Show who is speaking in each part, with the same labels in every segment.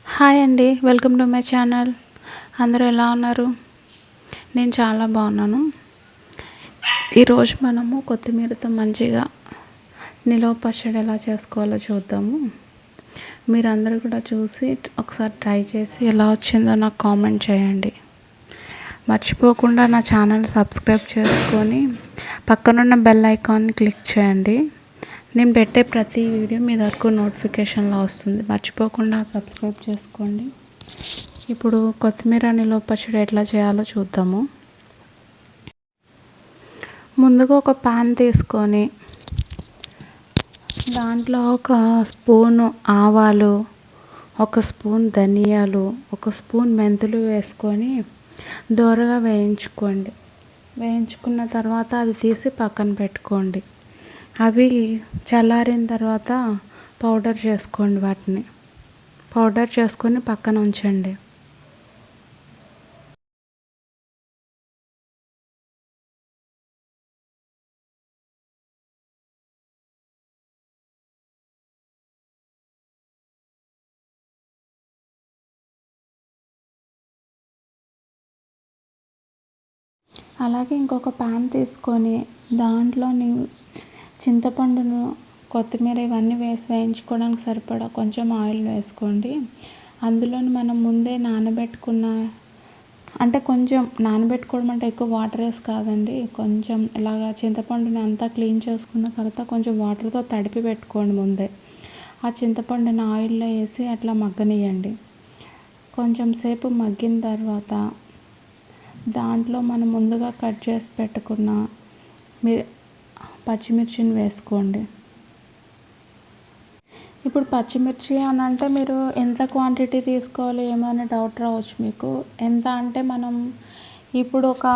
Speaker 1: Hi అండి. Welcome to my channel. అందరూ ఎలా ఉన్నారు? నేను చాలా బాగున్నాను. ఈరోజు మనము కొత్తిమీరతో మంచిగా నిలవ పచ్చడి ఎలా చేసుకోవాలో చూద్దాము. మీరందరూ కూడా చూసి ఒకసారి ట్రై చేసి ఎలా వచ్చిందో నాకు కామెంట్ చేయండి. మర్చిపోకుండా నా ఛానల్ సబ్స్క్రైబ్ చేసుకొని పక్కనున్న బెల్ ఐకాన్ని క్లిక్ చేయండి. నేను పెట్టే ప్రతి వీడియో మీ దగ్గరకు నోటిఫికేషన్లో వస్తుంది. మర్చిపోకుండా సబ్స్క్రైబ్ చేసుకోండి. ఇప్పుడు కొత్తిమీర నిలవ పచ్చడి ఎట్లా చేయాలో చూద్దాము. ముందుగా ఒక పాన్ తీసుకొని దాంట్లో ఒక స్పూను ఆవాలు, ఒక స్పూన్ ధనియాలు, ఒక స్పూన్ మెంతులు వేసుకొని దోరగా వేయించుకోండి. వేయించుకున్న తర్వాత అది తీసి పక్కన పెట్టుకోండి. అవి చల్లారిన తర్వాత పౌడర్ చేసుకోండి. వాటిని పౌడర్ చేసుకొని పక్కన ఉంచండి. అలాగే ఇంకొక పాన్ తీసుకొని దాంట్లోని చింతపండును, కొత్తిమీర ఇవన్నీ వేసి వేయించుకోవడానికి సరిపడా కొంచెం ఆయిల్ వేసుకోండి. అందులోని మనం ముందే నానబెట్టుకున్న, అంటే కొంచెం నానబెట్టుకోవడం అంటే ఎక్కువ వాటర్ వేసి కాదండి, కొంచెం ఇలాగా చింతపండుని అంతా క్లీన్ చేసుకున్న తర్వాత కొంచెం వాటర్తో తడిపి పెట్టుకోండి ముందే. ఆ చింతపండుని ఆయిల్లో వేసి అట్లా మగ్గనియండి. కొంచెం సేపు మగ్గిన తర్వాత దాంట్లో మనం ముందుగా కట్ చేసి పెట్టుకున్న పచ్చిమిర్చిని వేసుకోండి. ఇప్పుడు పచ్చిమిర్చి అని అంటే మీరు ఎంత క్వాంటిటీ తీసుకోవాలి ఏమైనా డౌట్ రావచ్చు మీకు. ఎంత అంటే మనం ఇప్పుడు ఒక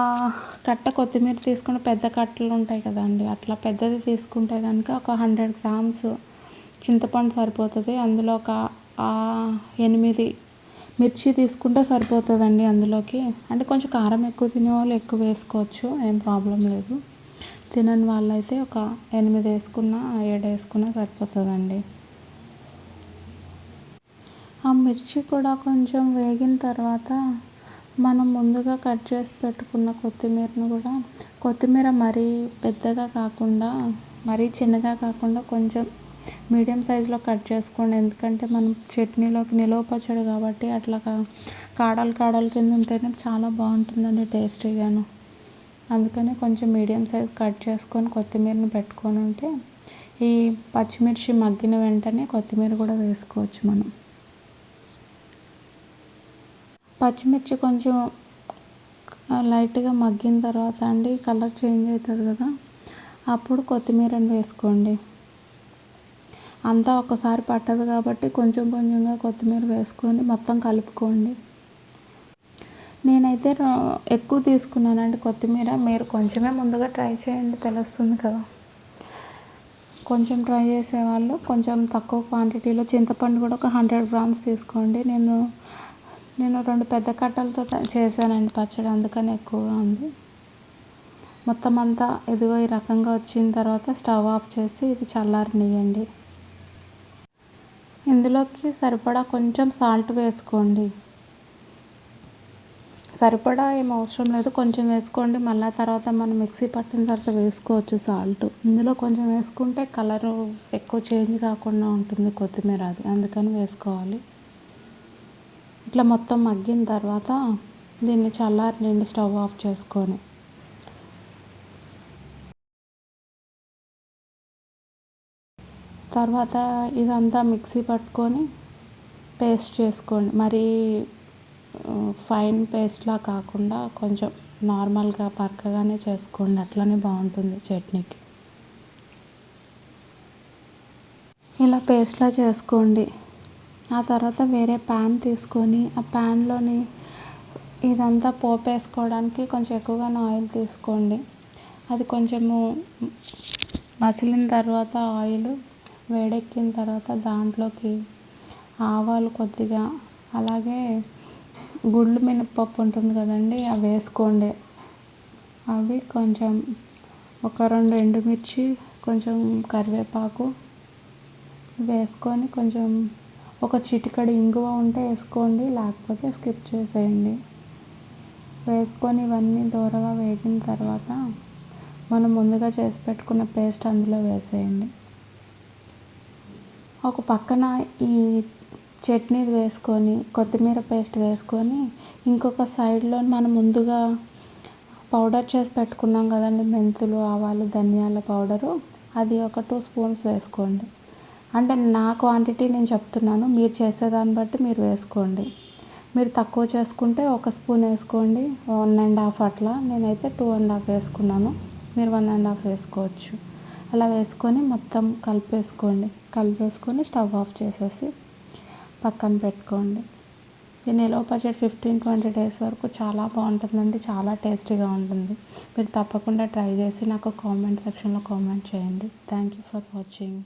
Speaker 1: కట్ట కొత్తిమీర తీసుకుని పెద్ద కట్టలు ఉంటాయి కదండి, అట్లా పెద్దది తీసుకుంటే కనుక ఒక 100 గ్రామ్స్ చింతపండు సరిపోతుంది. అందులో ఒక 8 మిర్చి తీసుకుంటే సరిపోతుందండి. అందులోకి అంటే కొంచెం కారం ఎక్కువ తినే వాళ్ళు ఎక్కువ వేసుకోవచ్చు, ఏం ప్రాబ్లం లేదు. తినని వాళ్ళైతే ఒక 8 వేసుకున్నా 7 వేసుకున్నా సరిపోతుందండి. ఆ మిర్చి కూడా కొంచెం వేగిన తర్వాత మనం ముందుగా కట్ చేసి పెట్టుకున్న కొత్తిమీరను కూడా, కొత్తిమీర మరీ పెద్దగా కాకుండా మరీ చిన్నగా కాకుండా కొంచెం మీడియం సైజులో కట్ చేసుకోండి. ఎందుకంటే మనం చట్నీలోకి నిలవ పచ్చడి కాబట్టి అట్లా కాడలు కింద ఉంటేనే చాలా బాగుంటుందండి టేస్టీగాను. అందుకని కొంచెం మీడియం సైజ్ కట్ చేసుకొని కొత్తిమీరని పెట్టుకొని ఉంటే ఈ పచ్చిమిర్చి మగ్గిన వెంటనే కొత్తిమీర కూడా వేసుకోవచ్చు మనం. పచ్చిమిర్చి కొంచెం లైట్గా మగ్గిన తర్వాత అండి కలర్ చేంజ్ అవుతుంది కదా, అప్పుడు కొత్తిమీరని వేసుకోండి. అంతా ఒకసారి పట్టదు కాబట్టి కొంచెం కొంచెంగా కొత్తిమీర వేసుకొని మొత్తం కలుపుకోండి. నేనైతే ఎక్కువ తీసుకున్నానండి కొత్తిమీర. మీరు కొంచెమే ముందుగా ట్రై చేయండి, తెలుస్తుంది కదా. కొంచెం ట్రై చేసేవాళ్ళు కొంచెం తక్కువ క్వాంటిటీలో చింతపండు కూడా ఒక 100 గ్రామ్స్ తీసుకోండి. నేను 2 పెద్ద కట్టలతో చేశానండి పచ్చడి, అందుకని ఎక్కువగా ఉంది. మొత్తం అంతా ఇదిగో ఈ రకంగా వచ్చిన తర్వాత స్టవ్ ఆఫ్ చేసి ఇది చల్లారనియండి. ఇందులోకి సరిపడా కొంచెం సాల్ట్ వేసుకోండి. సరిపడా ఏం అవసరం లేదు, కొంచెం వేసుకోండి. మళ్ళీ తర్వాత మనం మిక్సీ పట్టిన తర్వాత వేసుకోవచ్చు సాల్ట్. ఇందులో కొంచెం వేసుకుంటే కలరు ఎక్కువ చేంజ్ కాకుండా ఉంటుంది కొత్తిమీర, అది అందుకని వేసుకోవాలి. ఇట్లా మొత్తం మగ్గిన తర్వాత దీన్ని చల్లారనియండి స్టవ్ ఆఫ్ చేసుకొని. తర్వాత ఇదంతా మిక్సీ పట్టుకొని పేస్ట్ చేసుకోండి. మరి ఫైన్ పేస్ట్లా కాకుండా కొంచెం నార్మల్గా పరకగానే చేసుకోండి, అట్లనే బాగుంటుంది చట్నీకి. ఇలా పేస్ట్లా చేసుకోండి. ఆ తర్వాత వేరే ప్యాన్ తీసుకొని ఆ ప్యాన్లోని ఇదంతా పోపు వేసుకోవడానికి కొంచెం ఎక్కువగానే ఆయిల్ తీసుకోండి. అది కొంచెము మసిలిన తర్వాత ఆయిల్ వేడెక్కిన తర్వాత దాంట్లోకి ఆవాలు కొద్దిగా, అలాగే గుళ్ళు మినపప్పు ఉంటుంది కదండి, అవి వేసుకోండి. అవి కొంచెం ఒక 2 ఎండుమిర్చి, కొంచెం కరివేపాకు వేసుకొని కొంచెం ఒక చిటికెడు ఇంగువ ఉంటే వేసుకోండి, లేకపోతే స్కిప్ చేసేయండి. వేసుకొని ఇవన్నీ దోరగా వేగిన తర్వాత మనం ముందుగా చేసి పెట్టుకున్న పేస్ట్ అందులో వేసేయండి. ఒక పక్కన ఈ చట్నీ వేసుకొని కొత్తిమీర పేస్ట్ వేసుకొని ఇంకొక సైడ్లో మనం ముందుగా పౌడర్ చేసి పెట్టుకున్నాం కదండి, మెంతులు, ఆవాలు, ధనియాల పౌడరు, అది ఒక 2 స్పూన్స్ వేసుకోండి. అంటే నా క్వాంటిటీ నేను చెప్తున్నాను, మీరు చేసేదాన్ని బట్టి మీరు వేసుకోండి. మీరు తక్కువ చేసుకుంటే 1 స్పూన్ వేసుకోండి, 1.5 అట్లా. నేనైతే 2.5 వేసుకున్నాను, మీరు 1.5 వేసుకోవచ్చు. అలా వేసుకొని మొత్తం కలిపేసుకొని స్టవ్ ఆఫ్ చేసేసి పక్కన పెట్టుకోండి. ఈ నిలవ పచ్చడి 15-20 డేస్ వరకు చాలా బాగుంటుందండి, చాలా టేస్టీగా ఉంటుంది. మీరు తప్పకుండా ట్రై చేసి నాకు కామెంట్ సెక్షన్లో కామెంట్ చేయండి. Thank you for watching.